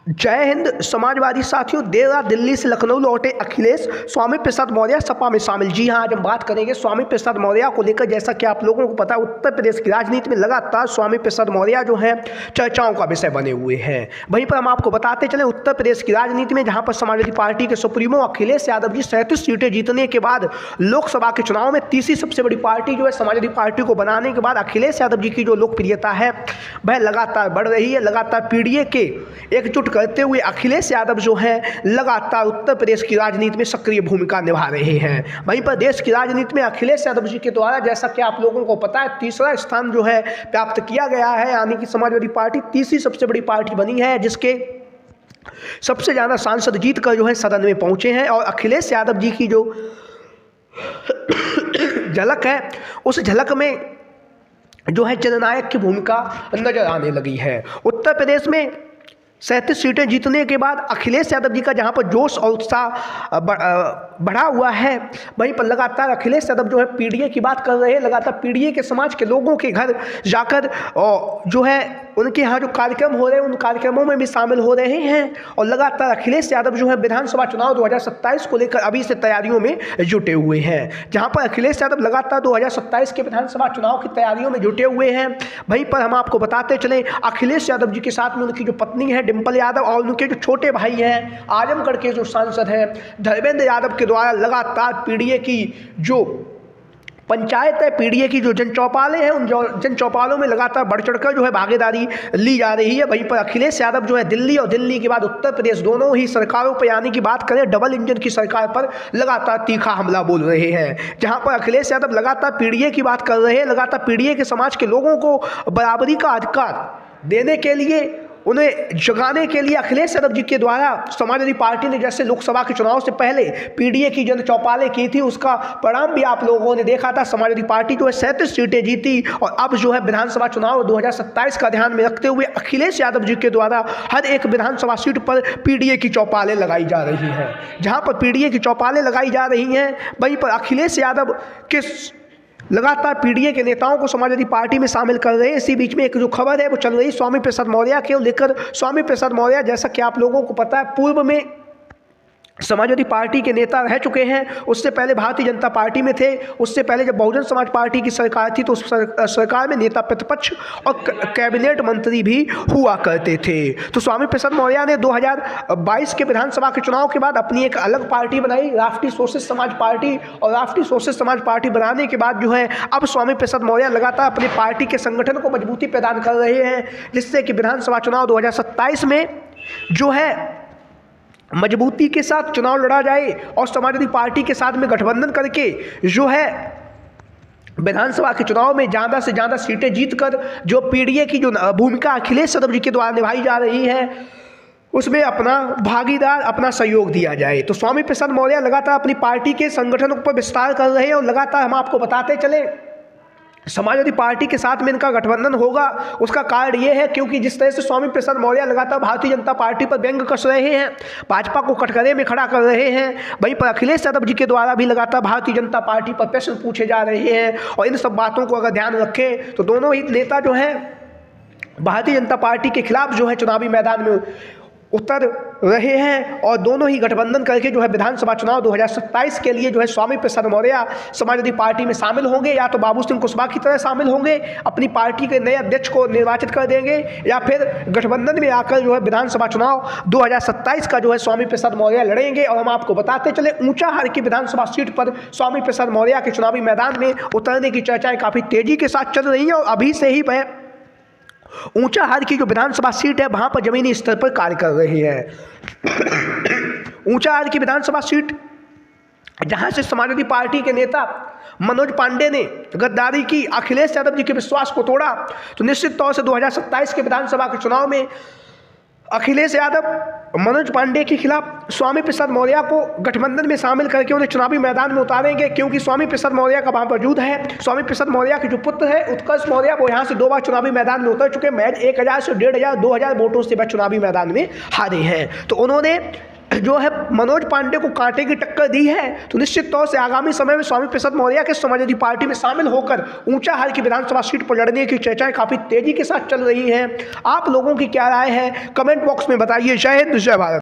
जय हिंद। समाजवादी साथियों, देर रात दिल्ली से लखनऊ लौटे अखिलेश, स्वामी प्रसाद मौर्य सपा में शामिल। जी हां, आज हम बात करेंगे स्वामी प्रसाद मौर्य को लेकर। जैसा कि आप लोगों को पता है, उत्तर प्रदेश की राजनीति में लगातार स्वामी प्रसाद मौर्य जो है चर्चाओं का विषय बने हुए हैं। वहीं पर हम आपको बताते चले, उत्तर प्रदेश की राजनीति में जहां पर समाजवादी पार्टी के सुप्रीमो अखिलेश यादव जी 37 सीटें जीतने के बाद लोकसभा के चुनाव में तीसरी सबसे बड़ी पार्टी जो है समाजवादी पार्टी को बनाने के बाद अखिलेश यादव जी की जो लोकप्रियता है वह लगातार बढ़ रही है। लगातार पीडीए के एकजुट करते हुए अखिलेश यादव जो है लगातार उत्तर प्रदेश की राजनीति में सक्रिय भूमिका निभा रहे हैं। वहीं पर देश की राजनीति में अखिलेश यादव जी के द्वारा, जैसा कि आप लोगों को पता है, तीसरा स्थान जो है प्राप्त किया गया है, यानी कि समाजवादी पार्टी तीसरी सबसे बड़ी पार्टी बनी है, जिसके सबसे ज्यादा सांसद जीत कर जो है सदन में पहुंचे हैं। और अखिलेश यादव जी की जो झलक है, उस झलक में जो है जननायक की भूमिका नजर आने लगी है। उत्तर प्रदेश में 37 सीटें जीतने के बाद अखिलेश यादव जी का जहां पर जोश और उत्साह बढ़ा हुआ है, वहीं पर लगातार अखिलेश यादव जो है पीडीए की बात कर रहे हैं। लगातार पीडीए के समाज के लोगों के घर जाकर और जो है उनके यहाँ जो कार्यक्रम हो रहे हैं, उन कार्यक्रमों में भी शामिल हो रहे हैं। और लगातार अखिलेश यादव जो है विधानसभा चुनाव 2027 को लेकर अभी से तैयारियों में जुटे हुए हैं। जहां पर अखिलेश यादव लगातार 2027 के विधानसभा चुनाव की तैयारियों में जुटे हुए हैं। वहीं पर हम आपको बताते चले, अखिलेश यादव जी के साथ में उनकी जो पत्नी है डिंपल यादव और उनके जो छोटे भाई हैं आजमगढ़ के जो सांसद हैं धर्मेंद्र यादव के द्वारा लगातार पीडीए की जो पंचायत है, पीडीए की जो जन चौपालें हैं, उन जन चौपालों में लगातार बढ़ चढ़कर जो है भागीदारी ली जा रही है। वहीं पर अखिलेश यादव जो है दिल्ली और दिल्ली के बाद उत्तर प्रदेश दोनों ही सरकारों पर, यानी कि बात करें डबल इंजन की सरकार पर, लगातार तीखा हमला बोल रहे हैं। जहां पर अखिलेश यादव लगातार पीडीए की बात कर रहे हैं, लगातार पीडीए के समाज के लोगों को बराबरी का अधिकार देने के लिए, उन्हें जगाने के लिए अखिलेश यादव जी के द्वारा समाजवादी पार्टी ने जैसे लोकसभा के चुनाव से पहले पीडीए की जन चौपालें की थी, उसका परिणाम भी आप लोगों ने देखा था। समाजवादी पार्टी जो है 37 सीटें जीती और अब जो है विधानसभा चुनाव 2027 का ध्यान में रखते हुए अखिलेश यादव जी के द्वारा हर एक विधानसभा सीट पर पीडीए की चौपालें लगाई जा रही हैं। जहां पर पीडीए की चौपालें लगाई जा रही हैं, वहीं पर अखिलेश यादव के लगातार पीडीए के नेताओं को समाजवादी पार्टी में शामिल कर रहे हैं। इसी बीच में एक जो खबर है वो चल रही स्वामी प्रसाद मौर्य के लेकर। स्वामी प्रसाद मौर्य, जैसा कि आप लोगों को पता है, पूर्व में समाजवादी पार्टी के नेता रह चुके हैं। उससे पहले भारतीय जनता पार्टी में थे। उससे पहले जब बहुजन समाज पार्टी की सरकार थी तो उस सरकार में नेता प्रतिपक्ष और कैबिनेट मंत्री भी हुआ करते थे। तो स्वामी प्रसाद मौर्य ने 2022 के विधानसभा के चुनाव के बाद अपनी एक अलग पार्टी बनाई, राष्ट्रीय सोशलिस्ट समाज पार्टी। और राष्ट्रीय सोशलिस्ट समाज पार्टी बनाने के बाद जो है अब स्वामी प्रसाद मौर्य लगातार अपनी पार्टी के संगठन को मजबूती प्रदान कर रहे हैं, जिससे कि विधानसभा चुनाव 2027 में जो है मजबूती के साथ चुनाव लड़ा जाए और समाजवादी पार्टी के साथ में गठबंधन करके जो है विधानसभा के चुनाव में ज़्यादा से ज़्यादा सीटें जीतकर जो पीडीए की जो भूमिका अखिलेश यादव जी के द्वारा निभाई जा रही है, उसमें अपना भागीदार, अपना सहयोग दिया जाए। तो स्वामी प्रसाद मौर्य लगातार अपनी पार्टी के संगठनों पर विस्तार कर रहे हैं और लगातार हम आपको बताते चले समाजवादी पार्टी के साथ में इनका गठबंधन होगा। उसका कारण ये है क्योंकि जिस तरह से स्वामी प्रसाद मौर्य लगातार भारतीय जनता पार्टी पर व्यंग कस रहे हैं, भाजपा को कटघरे में खड़ा कर रहे हैं, वहीं पर अखिलेश यादव जी के द्वारा भी लगातार भारतीय जनता पार्टी पर प्रश्न पूछे जा रहे हैं। और इन सब बातों को अगर ध्यान रखें तो दोनों ही नेता जो हैं भारतीय जनता पार्टी के खिलाफ जो है चुनावी मैदान में उतर रहे हैं और दोनों ही गठबंधन करके जो है विधानसभा चुनाव 2027 के लिए जो है स्वामी प्रसाद मौर्य समाजवादी पार्टी में शामिल होंगे, या तो बाबू सिंह कुशवाहा की तरह शामिल होंगे, अपनी पार्टी के नए अध्यक्ष को निर्वाचित कर देंगे, या फिर गठबंधन में आकर जो है विधानसभा चुनाव 2027 का जो है स्वामी प्रसाद मौर्य लड़ेंगे। और हम आपको बताते चले, ऊंचाहार की विधानसभा सीट पर स्वामी प्रसाद मौर्य के चुनावी मैदान में उतरने की चर्चाएं काफ़ी तेजी के साथ चल रही हैं और अभी से ही वह ऊंचाहार की जो विधानसभा सीट है वहां पर जमीनी स्तर पर कार्य कर रही है। ऊंचाहार की विधानसभा सीट जहां से समाजवादी पार्टी के नेता मनोज पांडे ने गद्दारी की, अखिलेश यादव जी के विश्वास को तोड़ा, तो निश्चित तौर से 2027 के विधानसभा के चुनाव में अखिलेश यादव मनोज पांडे के खिलाफ स्वामी प्रसाद मौर्य को गठबंधन में शामिल करके उन्हें चुनावी मैदान में उतारेंगे, क्योंकि स्वामी प्रसाद मौर्य का वहां वजूद है। स्वामी प्रसाद मौर्य के जो पुत्र है उत्कर्ष मौर्य, वो यहाँ से 2 बार चुनावी मैदान में उतर चुके हैं। महज 1000 से 1500 2000 वोटों से वह चुनावी मैदान में हारे हैं। तो उन्होंने जो है मनोज पांडे को कांटे की टक्कर दी है, तो निश्चित तौर से आगामी समय में स्वामी प्रसाद मौर्य के समाजवादी पार्टी में शामिल होकर ऊंचाहार की विधानसभा सीट पर लड़ने की चर्चाएं काफी तेजी के साथ चल रही हैं। आप लोगों की क्या राय है, कमेंट बॉक्स में बताइए। जय हिंद, जय भारत।